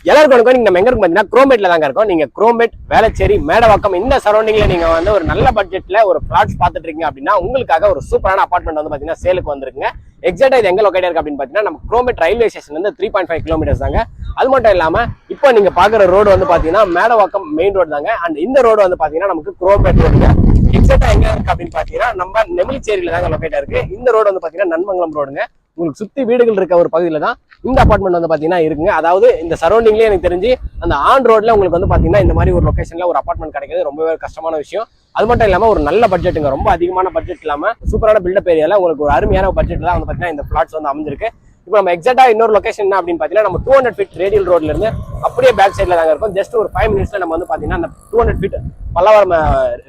எல்லாருக்கும் நீங்க நம்ம எங்க இருக்கும் பாத்தீங்கன்னா குரோமேட்ல தாங்க இருக்கோம். நீங்க குரோமேட், வேளச்சேரி, மேடவாக்கம் இந்த சரௌண்டிங்ல நீங்க வந்து ஒரு நல்ல பட்ஜெட்ல ஒரு பிளாட்ஸ் பாத்துட்டு இருக்கீங்க அப்படின்னா உங்களுக்காக ஒரு சூப்பரான அபார்ட்மெண்ட் வந்து பாத்தீங்கன்னா சேலுக்கு வந்திருக்குங்க. எக்ஸாக்டா இது எங்க லொகேட் இருக்கு அப்படின்னு பாத்தீங்கன்னா நம்ம குரோமேட் ரயில்வே ஸ்டேஷன் வந்து 3.5 கிலோமீட்டர்ஸ் தாங்க. அது மட்டும் இல்லாம இப்போ நீங்க பாக்குற ரோடு வந்து பாத்தீங்கன்னா மேடவாக்கம் மெயின் ரோடு தாங்க. அண்ட் இந்த ரோடு வந்து பாத்தீங்கன்னா நமக்கு குரோமேட் ரோடுங்க. எக்ஸாக்டா எங்க இருக்கு அப்படின்னு பாத்தீங்கன்னா நம்ம நெமிலிச்சேரியில தாங்க லொகேட் இருக்கு. இந்த ரோடு வந்து பாத்தீங்கன்னா நன்மங்கலம் ரோடுங்க. உங்களுக்கு சுத்தி வீடுகள் இருக்க ஒரு பகுதியில தான் இந்த அபார்ட்மெண்ட் வந்து பாத்தீங்கன்னா இருக்குங்க. அதாவது இந்த சரௌண்டிங்லயே எனக்கு தெரிஞ்சு அந்த ஆன் ரோட்ல உங்களுக்கு வந்து பாத்தீங்கன்னா இந்த மாதிரி ஒரு லொகேஷன்ல ஒரு அபார்ட்மெண்ட் கிடைக்கிறது ரொம்பவே கஷ்டமான விஷயம். அது மட்டும் இல்லாம ஒரு நல்ல பட்ஜெட்டுங்க, ரொம்ப அதிகமான பட்ஜெட் இல்லாம சூப்பரான பில்டப் ஏரியால உங்களுக்கு ஒரு அருமையான பட்ஜெட் தான் வந்து பாத்தீங்கன்னா இந்த பிளாட்ஸ் வந்து அமைஞ்சிருக்கு. இப்போ நம்ம எக்ஸாக்டா இன்னொரு லொகேஷன் என்ன அப்படின்னு பாத்தீங்கன்னா நம்ம 200 ஃபீட் ரேடியல் ரோட்ல இருந்து அப்படியே பேக் சைட்ல தாங்க இருக்கும். ஜஸ்ட் ஒரு 5 மினிட்ஸ்ல நம்ம வந்து பாத்தீங்கன்னா அந்த 200 ஃபீட் பல்லவரம்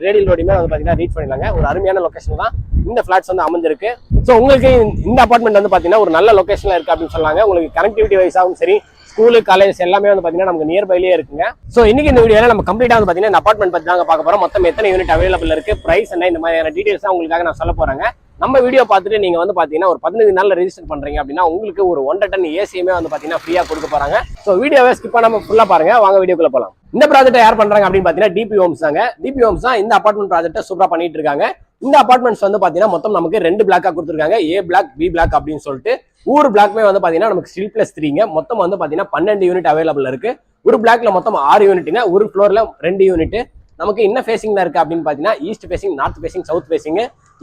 ரேடியல் ரோடுமே வந்து பாத்தீங்கன்னா ரீச் பண்ணிடலாங்க. ஒரு அருமையான லொகேஷன் தான் இந்த பிளாட்ஸ் வந்து அமைஞ்சிருக்கு. ஸோ உங்களுக்கு இந்த அபார்ட்மெண்ட் வந்து பாத்தீங்கன்னா ஒரு நல்ல லொகேஷன்ல இருக்கு அப்படின்னு சொன்னாங்க. உங்களுக்கு கனெக்டிவிட்டி வைஸாகவும் சரி, ஸ்கூலு, காலேஜ் எல்லாமே வந்து பாத்தீங்கன்னா நமக்கு நியர்பைலேயே இருக்குங்க. ஸோ இன்னைக்கு இந்த வீடியோல நம்ம கம்ப்ளீட்டா வந்து பாத்தீங்கன்னா இந்த அபார்ட்மெண்ட் பத்தி தாங்க பார்க்க போறோம். மொத்தம் எத்தனை யூனிட் அவைலபிள் இருக்கு, பிரைஸ் என்ன, இந்த மாதிரியான டீடைல்ஸ் தான் உங்களுக்காக நான் சொல்ல போறேங்க. நம்ம வீடியோ பார்த்துட்டு நீங்க வந்து பாத்தீங்கன்னா ஒரு 15 நாள்ல ரெஜிஸ்டர் பண்றீங்க அப்படின்னா உங்களுக்கு ஒரு 1 டன் ஏசியுமே வந்து பாத்தீங்கன்னா ஃப்ரீயா கொடுக்க போறாங்க. ஸோ வீடியோவை ஸ்கிப் பண்ணாம ஃபுல்லா பாருங்க. வாங்க வீடியோக்குள்ள போலாம். இந்த ப்ராஜெக்ட் யார் பண்றாங்க அப்படின்னு பாத்தீங்கன்னா டிபி ஹோம்ஸ் தாங்க. டிபி ஹோம்ஸ் தான் இந்த அபார்ட்மெண்ட் ப்ராஜெக்ட்டை சூப்பரா பண்ணிட்டு இருக்காங்க. இந்த அபார்ட்மெண்ட்ஸ் வந்து பாத்தீங்கன்னா மொத்தம் நமக்கு 2 பிளாக்கா கொடுத்துருக்காங்க. ஏ பிளாக், பி பிளாக் அப்படின்னு சொல்லிட்டு ஒவ்வொரு பிளாக்மே வந்து பாத்தீங்கன்னா நமக்கு ஸ்டில் பிளஸ் 3ங்க. மொத்தம் வந்து பாத்தீங்கன்னா 12 யூனிட் அவைலபிள் இருக்கு. ஒரு பிளாக்ல மொத்தம் 6 யூனிட்டுங்க. ஒரு ஃப்ளோர்ல 2 யூனிட். நமக்கு என்ன ஃபேசிங்ல இருக்கு அப்படின்னு பாத்தீங்கன்னா east facing, north facing, south facing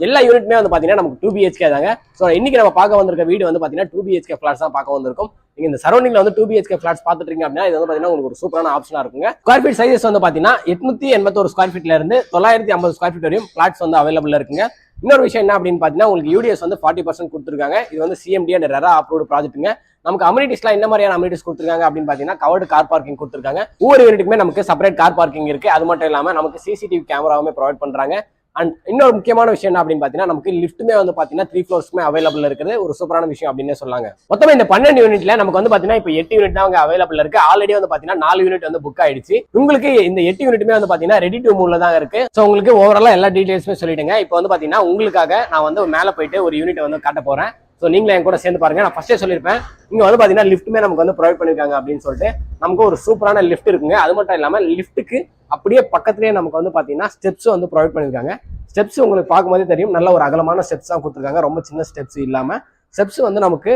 எல்லா யூனிட்டுமே வந்து பாத்தீங்கன்னா நமக்கு 2 BHK தாங்க. ஸோ இன்னைக்கு நம்ம பார்க்க வந்திருக்க வீடு வந்து பாத்தீங்கன்னா 2 BHK ஃபிளாட்ஸ் தான் பார்க்க வந்திருக்கும். நீங்க இந்த சரௌண்டிங்ல வந்து 2 BHK ஃபிளாட்ஸ் பார்த்துட்டு இருக்கீங்க அப்படின்னா இது வந்து பாத்தீங்கன்னா உங்களுக்கு ஒரு சூப்பரான ஆப்ஷனா இருக்குங்க. ஸ்கொயர் ஃபீட் சைஸஸ் வந்து பாத்தீங்கன்னா 881 ஸ்கொயர் ஃபீட்ல இருந்து 950 ஸ்கொயர் ஃபீட் வரையும் ஃபிளாட்ஸ் வந்து அவைலபிள் இருக்குங்க. இன்னொரு விஷயம் என்ன அப்படின்னு பாத்தீங்கன்னா உங்களுக்கு யூடிஎஸ் வந்து 40% கொடுத்துருக்காங்க. இது வந்து CMD அண்ட் ரெரா அப்ரூவ்டு ப்ராஜெக்ட்டுங்க. நமக்கு அமினிட்டிஸ்லாம் என்ன மாதிரியான அமினிட்டிஸ் கொடுத்துருக்காங்க அப்படின்னு பாத்தீங்கன்னா கவர்டு கார் பார்க்கிங் கொடுத்துருக்காங்க. ஒவ்வொரு யூனிட்டுக்குமே நமக்கு செப்பரேட் கார் பார்க்கிங் இருக்கு. அது மட்டும் இல்லாம நமக்கு CCTV கேமராவுமே ப்ரொவைட் பண்றாங்க. அண்ட் இன்னொரு முக்கியமான விஷயம் என்ன அப்படின்னு பாத்தீங்கன்னா நமக்கு லிஃப்ட்டுமே வந்து பாத்தீங்கன்னா 3 ஃப்ளோர்ஸ்மே அவைலபிள் இருக்குது. ஒரு சூப்பரான விஷயம் அப்படின்னு சொல்லாங்க. மொத்தம் இந்த 12 யூனிட்ல நமக்கு வந்து பாத்தீங்கன்னா இப்போ 8 யூனிட் தான் அவைலபிள் இருக்கு. ஆல்ரெடி வந்து பாத்தீங்கன்னா 4 யூனிட் வந்து புக் ஆயிடுச்சு. உங்களுக்கு இந்த 8 யூனிட்டுமே வந்து பாத்தீங்கன்னா ரெடி டு மூவ்ல தான் இருக்கு. ஸோ உங்களுக்கு ஓவராலா எல்லா டீடைல்ஸுமே சொல்லிடுங்க. இப்போ வந்து பாத்தீங்கன்னா உங்களுக்காக நான் வந்து மேல போயிட்டு ஒரு யூனிட் வந்து காட்ட போறேன். ஸோ நீங்களே என் கூட சேர்ந்து பாருங்க. நான் ஃபர்ஸ்டே சொல்லியிருப்பேன் இங்க வந்து பாத்தீங்கன்னா லிஃப்ட்டுமே நமக்கு வந்து ப்ரொவைட் பண்ணிருக்காங்க அப்படின்னு சொல்லிட்டு நமக்கு ஒரு சூப்பரான லிஃப்ட் இருக்குங்க. அது மட்டும் இல்லாம லிஃப்ட்டுக்கு அப்படியே பக்கத்துலேயே நமக்கு வந்து பாத்தீங்கன்னா ஸ்டெப்ஸ் வந்து ப்ரொவைட் பண்ணிருக்காங்க. ஸ்டெப்ஸ் உங்களுக்கு பார்க்கும்போதே தெரியும், நல்ல ஒரு அகலமான ஸ்டெப்ஸ் தான் கொடுத்துருக்காங்க. ரொம்ப சின்ன ஸ்டெப்ஸ் இல்லாம ஸ்டெப்ஸ் வந்து நமக்கு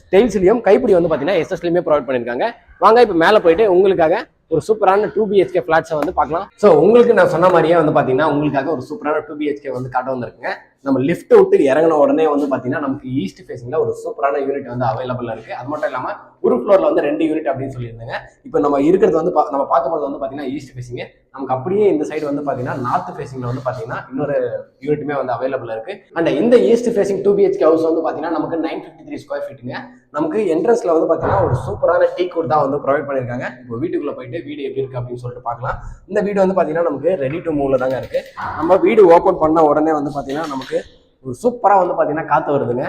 ஸ்டைல்ஸ்லயும் கைப்பிடி வந்து பாத்தீங்கன்னா எஸ்எஸ்லயுமே ப்ரொவைட் பண்ணிருக்காங்க. வாங்க இப்போ மேல போயிட்டு உங்களுக்காக ஒரு சூப்பரான 2 BHK ஃபிளாட்ஸை வந்து பார்க்கலாம். ஸோ உங்களுக்கு நான் சொன்ன மாதிரியே வந்து பாத்தீங்கன்னா உங்களுக்காக ஒரு சூப்பரான 2 BHK வந்து காட்ட வந்திருக்குங்க. நம்ம லிஃப்ட் விட்டு இறங்கின உடனே வந்து பாத்தீங்கன்னா நமக்கு ஈஸ்ட் ஃபேசிங்ல ஒரு சூப்பரான யூனிட் வந்து அவைலபிள் இருக்கு. அது மட்டும் இல்லாம ஒரு ஃப்ளோர்ல வந்து 2 யூனிட் அப்படின்னு சொல்லியிருந்தாங்க. இப்போ நம்ம இருக்கிறது வந்து நம்ம பார்க்கும்போது வந்து பாத்தீங்கன்னா ஈஸ்ட் ஃபேசிங். நமக்கு அப்படியே இந்த சைடு வந்து பாத்தீங்கன்னா நார்த் ஃபேசிங்ல வந்து பாத்தீங்கன்னா இன்னொரு யூனிட்டுமே வந்து அவைலபிள் இருக்கு. அண்ட் இந்த ஈஸ்ட் ஃபேசிங் 2 BHK ஹவுஸ் வந்து பாத்தீங்கன்னா நமக்கு 953 ஸ்கொயர் ஃபீட்டுங்க. நமக்கு என்ட்ரன்ஸ்ல வந்து பாத்தீங்கன்னா ஒரு சூப்பரான டீ குட் தான் வந்து ப்ரொவைட் பண்ணிருக்காங்க. இப்போ வீட்டுக்குள்ள போயிட்டு வீடு எப்படி இருக்கு அப்படின்னு சொல்லிட்டு பார்க்கலாம். இந்த வீடு வந்து பாத்தீங்கன்னா நமக்கு ரெடி டு மூவ்ல தாங்க இருக்கு. நம்ம வீடு ஓபன் பண்ண உடனே வந்து பாத்தீங்கன்னா நமக்கு ஒரு சூப்பரா வந்து பாத்தீங்கன்னா காத்து வருதுங்க.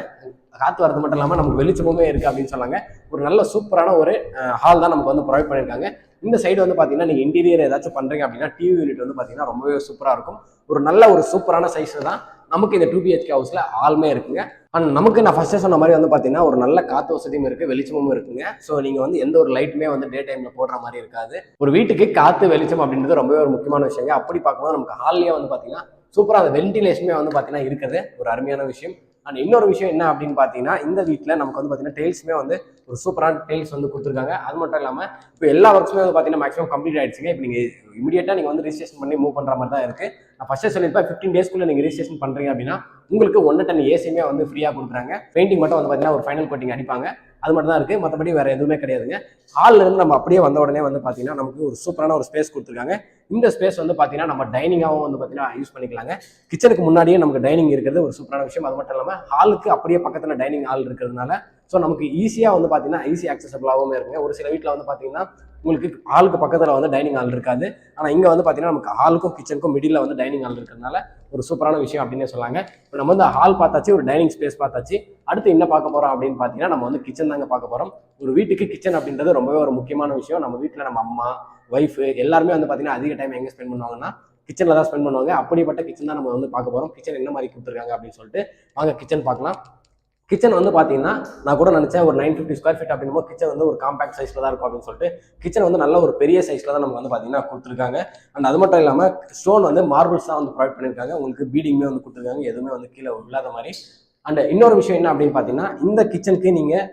காத்து வரது மட்டும் இல்லாம நமக்கு வெளிச்சமுமே இருக்கு அப்படின்னு சொன்னாங்க. ஒரு நல்ல சூப்பரான ஒரு ஹால் தான் நமக்கு வந்து ப்ரொவைட் பண்ணிருக்காங்க. இந்த சைடு வந்து பாத்தீங்கன்னா நீங்க இன்டீரியர் ஏதாச்சும் பண்றீங்க அப்படின்னா டிவி யூனிட் வந்து பாத்தீங்கன்னா ரொம்பவே சூப்பரா இருக்கும். ஒரு நல்ல ஒரு சூப்பரான சைஸ் தான் நமக்கு இந்த 2 BHK ஹவுஸ்ல ஆல்மே இருக்குங்க. அண்ட் நமக்கு நான் ஃபர்ஸ்ட் சொன்ன மாதிரி வந்து பாத்தீங்கன்னா ஒரு நல்ல காத்து வசதியும் இருக்கு, வெளிச்சமும் இருக்குங்க. ஸோ நீங்க வந்து எந்த ஒரு லைட்டுமே வந்து டே டைம்ல போடுற மாதிரி இருக்காது. ஒரு வீட்டுக்கு காத்து வெளிச்சம் அப்படின்றது ரொம்பவே ஒரு முக்கியமான விஷயங்க. அப்படி பார்க்கும்போது நமக்கு ஹால்லயே வந்து பாத்தீங்கன்னா சூப்பரா அந்த வென்டிலேஷனுமே வந்து பாத்தீங்கன்னா இருக்குது, ஒரு அருமையான விஷயம். அண்ட் இன்னொரு விஷயம் என்ன அப்படின்னு பாத்தீங்கன்னா இந்த வீட்டுல நமக்கு வந்து பாத்தீங்கன்னா டைல்ஸுமே வந்து ஒரு சூப்பரான டைல்ஸ் வந்து கொடுத்துருக்காங்க. அது மட்டும் இல்லாம இப்போ எல்லா ஒர்க்ஸுமே வந்து பாத்தீங்கன்னா மேக்ஸிமம் கம்ப்ளீட் ஆயிடுச்சுங்க. இப்போ நீங்க இமீடியட்டா நீங்க வந்து ரிஜிஸ்ட்ரேஷன் பண்ணி மூவ் பண்ற மாதிரி தான் இருக்கு. நான் ஃபர்ஸ்டே சொல்லியிருப்பேன் 15 டேஸ்க்குள்ள நீங்க ரிஜிஸ்ட்ரேஷன் பண்றீங்க அப்படின்னா உங்களுக்கு 1 டன் ஏசியுமே வந்து ஃப்ரீயா கொடுக்குறாங்க. பெயிண்டிங் மட்டும் வந்து பாத்தீங்கன்னா ஒரு ஃபைனல் கோட்டிங் அடிப்பாங்க. அது மட்டும் தான் இருக்கு, மற்றபடி வேற எதுவுமே கிடையாதுங்க. ஹால்ல இருந்து நம்ம அப்படியே வந்த உடனே வந்து பாத்தீங்கன்னா நமக்கு ஒரு சூப்பரான ஒரு ஸ்பேஸ் கொடுத்துருக்காங்க. இந்த ஸ்பேஸ் வந்து பாத்தீங்கன்னா நம்ம டைனிங்காகவும் வந்து பாத்தீங்கன்னா யூஸ் பண்ணிக்கலாங்க. கிச்சனுக்கு முன்னாடியே நமக்கு டைனிங் இருக்கிறது ஒரு சூப்பரான விஷயம். அது மட்டும் இல்லாம ஹாலுக்கு அப்படியே பக்கத்துல டைனிங் ஹால் இருக்கிறதுனால ஸோ நமக்கு ஈஸியா வந்து பாத்தீங்கன்னா ஈஸி ஆக்சசபிளாகவும் இருக்குங்க. ஒரு சில வீட்டில் வந்து பாத்தீங்கன்னா உங்களுக்கு ஹாலுக்கு பக்கத்துல வந்து டைனிங் ஹால் இருக்காது. ஆனா இங்க வந்து பாத்தீங்கன்னா நமக்கு ஹாலுக்கும் கிச்சனுக்கும் மிடில் வந்து டைனிங் ஹால் இருக்கிறதுனால ஒரு சூப்பரான விஷயம் அப்படின்னு சொல்லாங்க. இப்போ நம்ம வந்து ஹால் பார்த்தாச்சு, ஒரு டைனிங் ஸ்பேஸ் பார்த்தாச்சு. அடுத்து என்ன பார்க்க போறோம் அப்படின்னு பாத்தீங்கன்னா நம்ம வந்து கிச்சன் தாங்க பார்க்க போறோம். ஒரு வீட்டுக்கு கிச்சன் அப்படின்றது ரொம்பவே ஒரு முக்கியமான விஷயம். நம்ம வீட்டுல நம்ம அம்மா, ஒய்ஃப் எல்லாருமே வந்து பாத்தீங்கன்னா அதிக டைம் எங்க ஸ்பெண்ட் பண்ணுவாங்கன்னா கிச்சன்ல தான் ஸ்பெண்ட் பண்ணுவாங்க. அப்படிப்பட்ட கிச்சன் தான் நம்ம வந்து பார்க்க போறோம். கிச்சன் என்ன மாதிரி கொடுத்துருக்காங்க அப்படின்னு சொல்லிட்டு வாங்க கிச்சன் பார்க்கலாம். கிச்சன் வந்து பார்த்தீங்கன்னா நான் கூட நினச்சேன் ஒரு 950 ஸ்கொயர் ஃபீட் அப்படிங்கும்போது கிச்சன் வந்து ஒரு காம்பேக்ட் சைஸில் தான் இருக்கும் அப்படின்னு சொல்லிட்டு கிச்சன் வந்து நல்ல ஒரு பெரிய சைஸில் தான் நமக்கு வந்து பார்த்தீங்கன்னா கொடுத்துருக்காங்க. அண்ட் அது மட்டும் இல்லாமல் ஸ்டோன் வந்து மார்பிள்ஸ் தான் வந்து ப்ரொவைட் பண்ணியிருக்காங்க. உங்களுக்கு பீடிங்குமே வந்து கொடுத்துருக்காங்க, எதுவுமே வந்து கீழே இல்லாத மாதிரி. அண்ட் இன்னொரு விஷயம் என்ன அப்படின்னு பார்த்தீங்கன்னா இந்த கிச்சனுக்கு நீங்கள்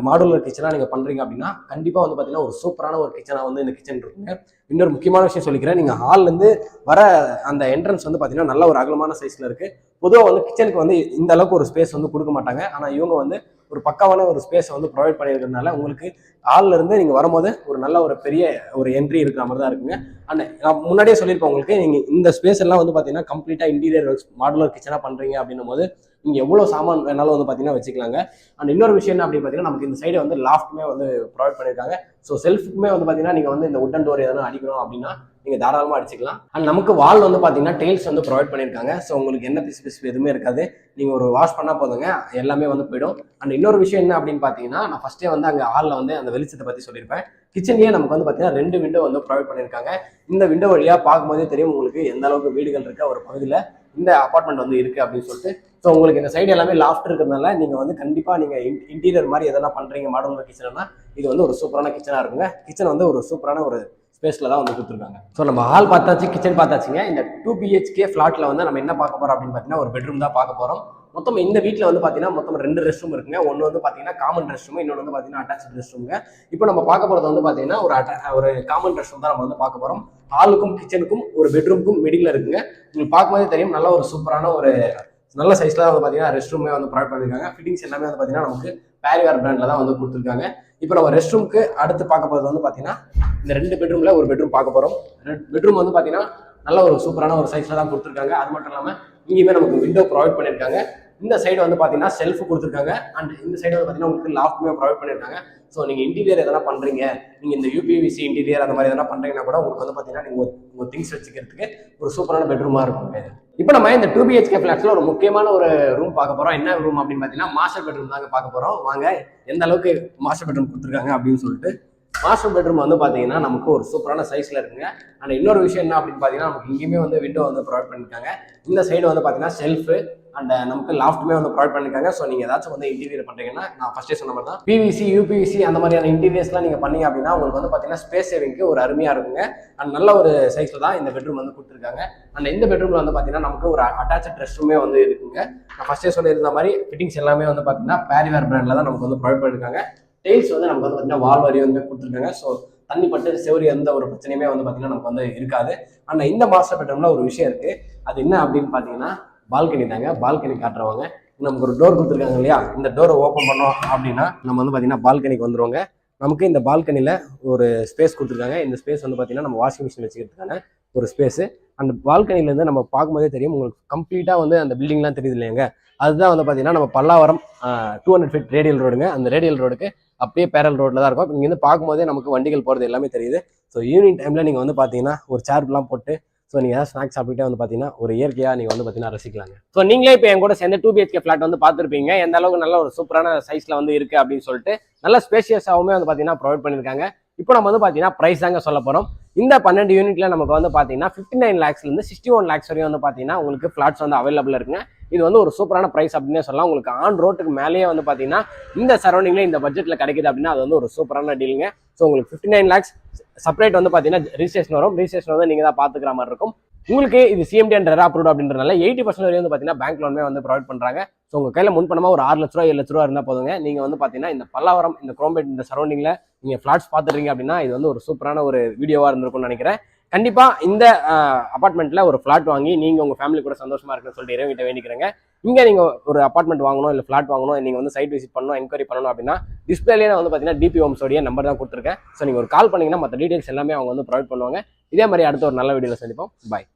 மாடுலர் கிச்சனாக நீங்கள் பண்ணுறீங்க அப்படின்னா கண்டிப்பாக வந்து பார்த்தீங்கன்னா ஒரு சூப்பரான ஒரு கிச்சனாக வந்து இந்த கிச்சன் இருக்குங்க. இன்னொரு முக்கியமான விஷயம் சொல்லிக்கிறேன், நீங்கள் ஹால்லேருந்து வர அந்த என்ட்ரன்ஸ் வந்து பார்த்தீங்கன்னா நல்ல ஒரு அகலமான சைஸில் இருக்குது. பொதுவாக வந்து கிச்சனுக்கு வந்து இந்த அளவுக்கு ஒரு ஸ்பேஸ் வந்து கொடுக்க மாட்டாங்க. ஆனால் இவங்க வந்து ஒரு பக்காவான ஒரு ஸ்பேஸை வந்து ப்ரொவைட் பண்ணியிருக்கிறதுனால உங்களுக்கு ஹாலில் இருந்து நீங்கள் வரும்போது ஒரு நல்ல ஒரு பெரிய ஒரு என்ட்ரி இருக்கிற மாதிரி தான் இருக்குங்க. அண்ட் நான் முன்னாடியே சொல்லியிருப்பேன் உங்களுக்கு, நீங்கள் இந்த ஸ்பேஸ் எல்லாம் வந்து பார்த்தீங்கன்னா கம்ப்ளீட்டாக இன்டீரியர் மாடுலர் கிச்சனாக பண்ணுறீங்க அப்படின்னும் போது நீங்கள் எவ்வளோ சாமான் வேணாலும் வந்து பார்த்தீங்கன்னா வச்சுக்கலாங்க. அண்ட் இன்னொரு விஷயம் என்ன அப்படின்னு பார்த்தீங்கன்னா நமக்கு இந்த சைடு வந்து லாஃப்ட்டுமே வந்து ப்ரொவைட் பண்ணியிருக்காங்க. ஸோ செல்ஃபுக்குமே வந்து பார்த்தீங்கன்னா நீங்கள் வந்து இந்த உட்டன் டோர் எதனா அடிக்கணும் அப்படின்னா நீங்கள் தாராளமாக அடிச்சிக்கலாம். அண்ட் நமக்கு வால் வந்து பார்த்தீங்கன்னா டெயில்ஸ் வந்து ப்ரொவைட் பண்ணியிருக்காங்க. ஸோ உங்களுக்கு என்ன பிசு எதுவுமே இருக்காது, நீங்கள் ஒரு வாஷ் பண்ணால் போதுங்க, எல்லாமே வந்து போயிடும். அண்ட் இன்னொரு விஷயம் என்ன அப்படின்னு பார்த்தீங்கன்னா நான் ஃபஸ்ட்டே வந்து அங்கே ஹாலில் வந்து அந்த வெளிச்சத்தை பற்றி சொல்லியிருப்பேன். கிச்சன்லேயே நமக்கு வந்து பார்த்தீங்கன்னா 2 விண்டோ வந்து ப்ரொவைட் பண்ணியிருக்காங்க. இந்த விண்டோ வழியாக பார்க்கும்போதே தெரியும் உங்களுக்கு எந்த அளவுக்கு வீடுகள் இருக்க ஒரு பகுதியில் இந்த அபார்ட்மெண்ட் வந்து இருக்குது அப்படின்னு சொல்லிட்டு. ஸோ உங்களுக்கு இந்த சைடு எல்லாமே லாஃப்ட் இருக்கிறதுனால நீங்கள் வந்து கண்டிப்பாக நீங்கள் இன்டீரியர் மாதிரி எதனா பண்ணுறீங்க மாடுலர் கிச்சன்னா இது வந்து ஒரு சூப்பரான கிச்சனாக இருக்குங்க. கிச்சன் வந்து ஒரு சூப்பரான ஒரு ஸ்பேஸில் தான் வந்து கொடுத்துருக்காங்க. ஸோ நம்ம ஹால் பார்த்தாச்சு, கிச்சன் பார்த்தாச்சுங்க. இந்த 2 BHK ஃப்ளாட்டில் வந்து நம்ம என்ன பார்க்க போகிறோம் அப்படின்னு பார்த்தீங்கன்னா ஒரு பெட்ரூம் தான் பார்க்க போகிறோம். மொத்தம் இந்த வீட்டில் வந்து பார்த்தீங்கன்னா மொத்தம் 2 ரெஸ்ட் ரூம் இருக்குங்க. ஒன்று வந்து பார்த்தீங்கன்னா காமன் ரெஸ்ட் ரூம், இன்னொன்று வந்து பார்த்தீங்கன்னா அட்டாச் ரெஸ்ட் ரூமுங்க. இப்போ நம்ம பார்க்க போகிறது வந்து பார்த்தீங்கன்னா ஒரு காமன் ரெஸ்ட் ரூம் தான் நம்ம வந்து பார்க்க போகிறோம். ஹாலுக்கும் கிச்சனுக்கும் ஒரு பெட்ரூமுக்கும் மிடில் இருக்குங்க. உங்களுக்கு பார்க்கும்போதே தெரியும் நல்ல ஒரு சூப்பரான ஒரு நல்ல சைஸ்ல வந்து பார்த்தீங்கன்னா ரெஸ்ட் ரூமே வந்து ப்ரொவைட் பண்ணியிருக்காங்க. ஃபிட்டிங்ஸ் எல்லாமே வந்து பார்த்தீங்கன்னா நமக்கு பேரிவேர் பிராண்டில் தான் வந்து கொடுத்துருக்காங்க. இப்போ நம்ம ரெஸ்ட் ரூமுக்கு அடுத்து பார்க்க போகிறது வந்து பார்த்தீங்கன்னா இந்த 2 பெட்ரூமில் ஒரு பெட்ரூம் பார்க்க போகிறோம். பெட்ரூம் வந்து பார்த்தீங்கன்னா நல்ல ஒரு சூப்பரான ஒரு சைஸில் தான் கொடுத்துருக்காங்க. அது மட்டும் இல்லாமல் இங்கேயுமே நமக்கு விண்டோ ப்ரொவைட் பண்ணியிருக்காங்க. இந்த சைடு வந்து பார்த்தீங்கன்னா செல்ஃப் கொடுத்துருக்காங்க. அண்ட் இந்த சைடு வந்து பார்த்தீங்கன்னா உங்களுக்கு லாஃப்ட்டுமே ப்ரொவைட் பண்ணியிருக்காங்க. ஸோ நீங்கள் இன்டீரியர் எதனா பண்ணுறீங்க, நீங்கள் இந்த UPVC இன்டீரியர் அந்த மாதிரி எதனா பண்ணுறீங்கன்னா கூட உங்களுக்கு வந்து பார்த்தீங்கன்னா நீங்கள் உங்கள் திங்ஸ் வச்சுக்கிறதுக்கு ஒரு சூப்பரான பெட்ரூமாக இருக்குங்க. இப்போ நம்ம இந்த 2 BHK ஃபிளாட்ஸில் ஒரு முக்கியமான ஒரு ரூம் பார்க்க போகிறோம். என்ன ரூம் அப்படின்னு பார்த்தீங்கன்னா மாஸ்டர் பெட்ரூம் தாங்க பார்க்க போகிறோம். வாங்க எந்த அளவுக்கு மாஸ்டர் பெட்ரூம் கொடுத்துருக்காங்க அப்படின்னு சொல்லிட்டு. மாஸ்டர் பெட்ரூம் வந்து பார்த்தீங்கன்னா நமக்கு ஒரு சூப்பரான சைஸில் இருக்குங்க. அண்ட் இன்னொரு விஷயம் என்ன அப்படின்னு பார்த்தீங்கன்னா நமக்கு இங்கேயுமே வந்து விண்டோ வந்து ப்ரொவைட் பண்ணியிருக்காங்க. இந்த சைடு வந்து பார்த்தீங்கன்னா செல்ஃபு அண்ட் நமக்கு லாஃப்ட்டுமே வந்து ப்ரொவைட் பண்ணியிருக்காங்க. ஸோ நீங்கள் ஏதாச்சும் வந்து இன்டீரியர் பண்ணுறீங்கன்னா நான் ஃபஸ்ட்டே சொன்ன மாதிரி தான் PVC UPVC அந்த மாதிரியான இன்டீரியர்ஸ்லாம் நீங்கள் பண்ணீங்க அப்படின்னா உங்களுக்கு வந்து பார்த்தீங்கன்னா ஸ்பேஸ் சேவிங்க்கு ஒரு அருமையாக இருக்குங்க. அண்ட் நல்ல ஒரு சைஸில் தான் இந்த பெட்ரூம் வந்து கொடுத்துருக்காங்க. அண்ட் இந்த பெட்ரூமில் வந்து பார்த்தீங்கன்னா நமக்கு ஒரு அட்டாச் ரெஸ்ட் ரூமே வந்து இருக்குங்க. நான் ஃபஸ்ட்டே சொல்லியிருந்த மாதிரி ஃபிட்டிங்ஸ் எல்லாமே வந்து பார்த்தீங்கன்னா பேரிவேர் பிராண்டில் தான் நமக்கு வந்து ப்ரொவைட் பண்ணியிருக்காங்க. டெயில்ஸ் வந்து நமக்கு வந்து பார்த்தீங்கன்னா வால் வரி வந்து கொடுத்துருக்காங்க. ஸோ தண்ணி பட்டு செவரி எந்த ஒரு பிரச்சனையுமே வந்து பார்த்தீங்கன்னா நமக்கு வந்து இருக்காது. ஆனால் இந்த மாஸ்டர் பெட்ரூமில் ஒரு விஷயம் இருக்குது, அது என்ன அப்படின்னு பார்த்தீங்கன்னா பால்கனி தாங்க. பால்கனி காட்டுறவங்க நமக்கு ஒரு டோர் கொடுத்துருக்காங்க இல்லையா, இந்த டோரை ஓப்பன் பண்ணோம் அப்படின்னா நம்ம வந்து பார்த்தீங்கன்னா பால்கனிக்கு வந்துருவாங்க. நமக்கு இந்த பால்கனியில் ஒரு ஸ்பேஸ் கொடுத்துருக்காங்க. இந்த ஸ்பேஸ் வந்து பார்த்தீங்கன்னா நம்ம வாஷிங் மிஷின் வச்சுக்கிறதுக்கான ஒரு ஸ்பேஸு. அந்த பால்கனிலேருந்து நம்ம பார்க்கும்போதே தெரியும் உங்களுக்கு கம்ப்ளீட்டாக வந்து அந்த பில்டிங்லாம் தெரியுது இல்லையாங்க, அதுதான் வந்து பார்த்தீங்கன்னா நம்ம பல்லாவரம் 200 ஃபீட் ரேடியல் ரோடுங்க. அந்த ரேடியல் ரோடுக்கு அப்படியே பேரல் ரோட்டில் தான் இருக்கும். இங்கேருந்து பார்க்கும்போதே நமக்கு வண்டிகள் போகிறது எல்லாமே தெரியுது. ஸோ ஈவினிங் டைமில் நீங்கள் வந்து பார்த்தீங்கன்னா ஒரு சேர்லாம் போட்டு ஸோ நீங்கள் ஏதாவது ஸ்நாக்ஸ் சாப்பிட்டுட்டே வந்து பார்த்தீங்கன்னா ஒரு இயற்கையாக நீங்கள் வந்து பார்த்தீங்கன்னா ரசிக்கலாங்க. ஸோ நீங்களே இப்போ என் கூட சேர்ந்து 2 BHK ஃப்ளாட் வந்து பார்த்துருப்பீங்க, எந்த அளவுக்கு நல்ல ஒரு சூப்பரான சைஸில் வந்து இருக்குது அப்படின்னு சொல்லிட்டு. நல்ல ஸ்பேஷியஸாகவுமே வந்து பார்த்தீங்கன்னா ப்ரொவைட் பண்ணியிருக்காங்க. இப்போ நம்ம வந்து பார்த்தீங்கன்னா ப்ரைஸ் தாங்க சொல்ல போகிறோம். இந்த 12 யூனிட்ல நமக்கு வந்து பார்த்தீங்கன்னா 59 lakhsலேருந்து 61 lakhs வரையும் வந்து பார்த்தீங்கன்னா உங்களுக்கு ஃப்ளாட்ஸ் வந்து அவைலபிள் இருக்குங்க. இது வந்து ஒரு சூப்பரான ப்ரைஸ் அப்படின்னே சொல்லலாம். உங்களுக்கு ஆன் ரோட்டுக்கு மேலேயே வந்து பார்த்தீங்கன்னா இந்த சரௌண்டிங்ல இந்த பட்ஜெட்டில் கிடைக்குது அப்படின்னா அது வந்து ஒரு சூப்பரான டீலுங்க. ஸோ உங்களுக்கு 59 lakhs செப்பரேட் வந்து பார்த்தீங்கன்னா ரிஜிஸ்ட்ரேஷன் வரும். ரிஜிஸ்ட்ரேஷன் வந்து நீங்கள் தான் பார்த்துக்கிற மாதிரி இருக்கும். உங்களுக்கு இது CMD அண்ட் ரெரா அப்ரூவ்ட் அப்படின்றனால 80% வரையும் வந்து பார்த்தீங்கன்னா பேங்க் லோனுமே வந்து ப்ரொவைட் பண்ணுறாங்க. ஸோ உங்கள் கையில் முன்பணமாக ஒரு 6 லட்ச ரூபா 7 லட்ச ரூபா இருந்தால் போதுங்க. நீங்கள் வந்து பார்த்தீங்கன்னா இந்த பல்லாவரம் இந்த குரோம்பேட் இந்த சரௌண்டிங்கில் நீங்கள் ஃப்ளாட்ஸ் பார்த்துறீங்க அப்படின்னா இது வந்து ஒரு சூப்பரான ஒரு வீடியோவாக இருந்திருக்கும்னு நினைக்கிறேன். கண்டிப்பாக இந்த அபார்ட்மெண்ட்டில் ஒரு ஃப்ளாட் வாங்கி நீங்கள் உங்கள் ஃபேமிலி கூட சந்தோஷமாக இருக்குன்னு சொல்லிட்டு இறைவன்கிட்ட வேண்டிக்கிறேங்க. இங்கே நீங்கள் ஒரு அபார்ட்மெண்ட் வாங்கணும் இல்லை ஃப்ளாட் வாங்கணும், நீங்கள் வந்து சைட் விசிட் பண்ணணும், என்கொயரி பண்ணணும் அப்படின்னா டிஸ்பிளேலேயே வந்து பார்த்தீங்கன்னா DP ஹோம்ஸோடைய நம்பர் தான் கொடுத்துருக்கேன். ஸோ நீங்கள் ஒரு கால் பண்ணிங்கன்னா மற்ற டீடைல்ஸ் எல்லாமே அவங்க வந்து ப்ரொவைட் பண்ணுவாங்க. இதே மாதிரி அடுத்த ஒரு நல்ல வீடியோவில் சந்திப்போம். பாய்.